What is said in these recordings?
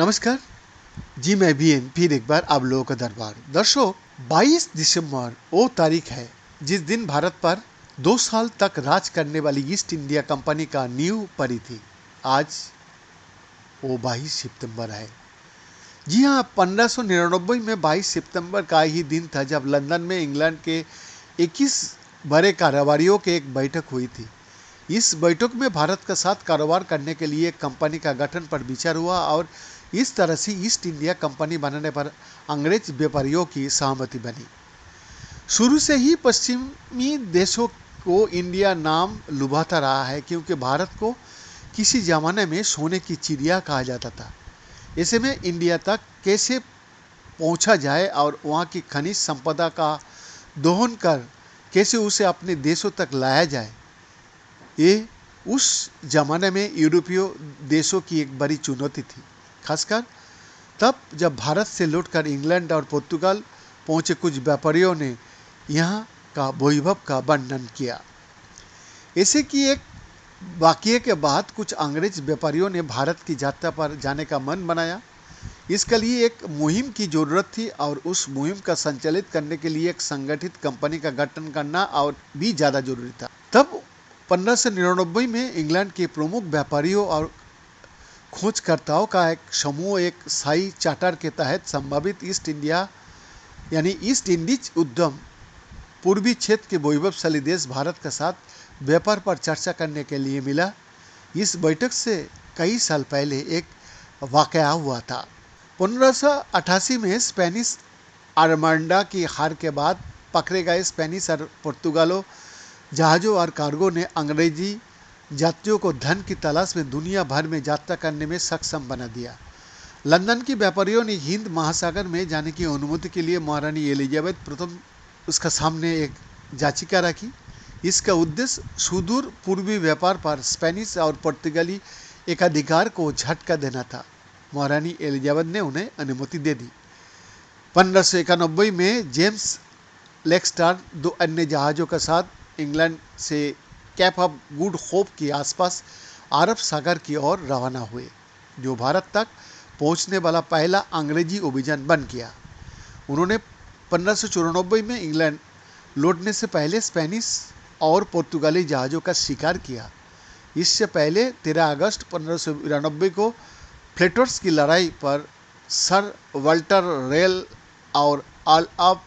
नमस्कार जी, मैं भी फिर एक बार आप लोगों का दरबार। दर्शकों, 22 दिसंबर वो तारीख है जिस दिन भारत पर 2 साल तक राज करने वाली ईस्ट इंडिया कंपनी का नींव पड़ी थी। आज वो 22 सितंबर है। जी हाँ, 1599 में 22 सितंबर का ही दिन था जब लंदन में इंग्लैंड के 21 बड़े कारोबारियों की एक बैठक हुई थी। इस बैठक में भारत के साथ कारोबार करने के लिए एक कंपनी का गठन पर विचार हुआ और इस तरह से ईस्ट इंडिया कंपनी बनाने पर अंग्रेज व्यापारियों की सहमति बनी। शुरू से ही पश्चिमी देशों को इंडिया नाम लुभाता रहा है, क्योंकि भारत को किसी जमाने में सोने की चिड़िया कहा जाता था। ऐसे में इंडिया तक कैसे पहुंचा जाए और वहां की खनिज संपदा का दोहन कर कैसे उसे अपने देशों तक लाया जाए, ये उस जमाने में यूरोपीय देशों की एक बड़ी चुनौती थी। खासकर तब जब भारत से लौटकर इंग्लैंड और पुर्तगाल पहुंचे कुछ व्यापारियों ने यहाँ का वैभव का वर्णन किया। ऐसे कि एक वाकये के बाद कुछ अंग्रेज व्यापारियों ने भारत की यात्रा पर जाने का मन बनाया। इसके लिए एक मुहिम की जरूरत थी और उस मुहिम का संचालित करने के लिए एक संगठित कंपनी का गठन करना और भी ज़्यादा जरूरी था। तब 1599 में इंग्लैंड के प्रमुख व्यापारियों और खोजकर्ताओं का एक समूह एक स्थायी चार्टर के तहत संभावित ईस्ट इंडिया यानी ईस्ट इंडीज उद्यम पूर्वी क्षेत्र के वैभवशाली देश भारत के साथ व्यापार पर चर्चा करने के लिए मिला। इस बैठक से कई साल पहले एक वाकया हुआ था। 1588 में स्पेनिश आर्मांडा की हार के बाद पकड़े गए स्पेनिश और पुर्तगालों जहाज़ों और कार्गो ने अंग्रेजी यात्रियों को धन की तलाश में दुनिया भर में यात्रा करने में सक्षम बना दिया। लंदन के व्यापारियों ने हिंद महासागर में जाने की अनुमति के लिए महारानी एलिजाबेथ प्रथम उसका सामने एक याचिका रखी। इसका उद्देश्य सुदूर पूर्वी व्यापार पर स्पेनिश और पुर्तगाली एकाधिकार को झटका देना था। महारानी एलिजाबेथ ने उन्हें अनुमति दे दी। 1591 में जेम्स लेक्सटर दो अन्य जहाज़ों के साथ इंग्लैंड से कैप ऑफ गुड होप के आसपास अरब सागर की ओर रवाना हुए, जो भारत तक पहुंचने वाला पहला अंग्रेजी अभियान बन गया। उन्होंने 1594 में इंग्लैंड लौटने से पहले स्पेनिश और पुर्तगाली जहाज़ों का शिकार किया। इससे पहले 13 अगस्त 1592 को फ्लेटर्स की लड़ाई पर सर वाल्टर रेल और ऑल ऑफ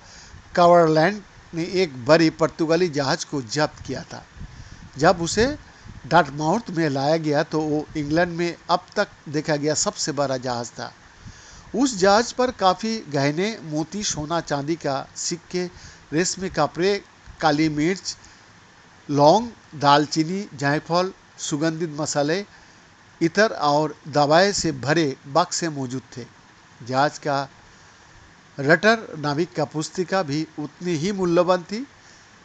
कवरलैंड ने एक बड़ी पुर्तगाली जहाज को जब्त किया था। जब उसे डार्टमाउथ में लाया गया तो वो इंग्लैंड में अब तक देखा गया सबसे बड़ा जहाज था। उस जहाज पर काफ़ी गहने, मोती, सोना, चांदी का सिक्के, रेशमी कपड़े, काली मिर्च, लौंग, दालचीनी, जायफल, सुगंधित मसाले, इतर और दवाएं से भरे बक्से मौजूद थे। जहाज का रटर नाविक का पुस्तिका भी उतनी ही मूल्यवान थी।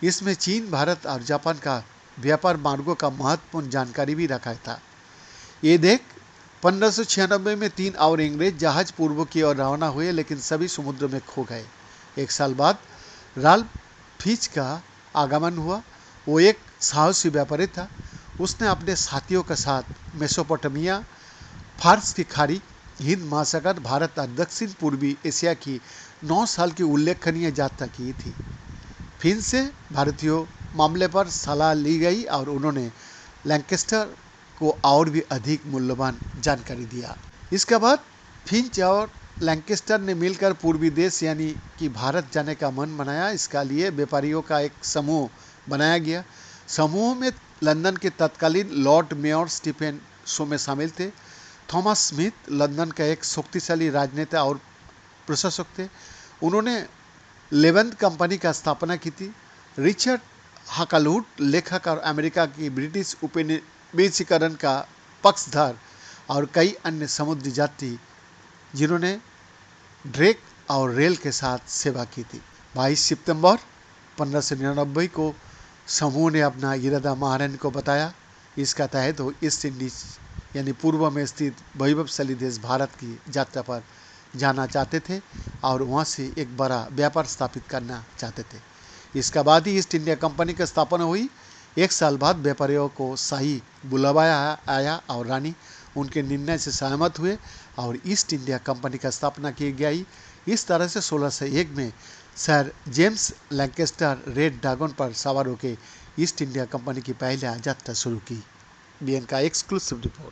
इसमें चीन, भारत और जापान का व्यापार मार्गों का महत्वपूर्ण जानकारी भी रखा था। ये देख 1596 में 3 और अंग्रेज जहाज पूर्व की ओर रवाना हुए, लेकिन सभी समुद्र में खो गए। एक साल बाद राल्फ फिच का आगमन हुआ। वो एक साहसी व्यापारी था। उसने अपने साथियों के साथ मेसोपोटामिया, फारस की खाड़ी, हिंद महासागर, भारत और दक्षिण पूर्वी एशिया की 9 साल की उल्लेखनीय यात्रा की थी। फिन से भारतीय मामले पर सलाह ली गई और उन्होंने लैंकेस्टर को और भी अधिक मूल्यवान जानकारी दिया। इसके बाद फिंच और लैंकेस्टर ने मिलकर पूर्वी देश यानी कि भारत जाने का मन बनाया। इसका लिए व्यापारियों का एक समूह बनाया गया। समूह में लंदन के तत्कालीन लॉर्ड मेयर स्टीफन शो में शामिल थे। थॉमस स्मिथ लंदन का एक शक्तिशाली राजनेता और प्रशासक थे। उन्होंने लेवेंथ कंपनी का स्थापना की थी। रिचर्ड हकालुट लेखक और अमेरिका की ब्रिटिश उपनिवेशीकरण का पक्षधर और कई अन्य समुद्री यात्री जिन्होंने ड्रेक और रेल के साथ सेवा की थी। 22 सितंबर 1599 को समूह ने अपना इरादा महारानी को बताया। इसका तहत वो ईस्ट इंडीज यानी पूर्व में स्थित वैभवशाली देश भारत की यात्रा पर जाना चाहते थे और वहाँ से एक बड़ा व्यापार स्थापित करना चाहते थे। इसका बाद ही ईस्ट इंडिया कंपनी की स्थापना हुई। एक साल बाद व्यापारियों को शाही बुलावा आया और रानी उनके निर्णय से सहमत हुए और ईस्ट इंडिया कंपनी का स्थापना की गई। इस तरह से 1601 में sir James Lancaster red dragon पर सवार होकर ईस्ट इंडिया कंपनी की पहली यात्रा शुरू की। बीएन का एक्सक्लूसिव रिपोर्ट।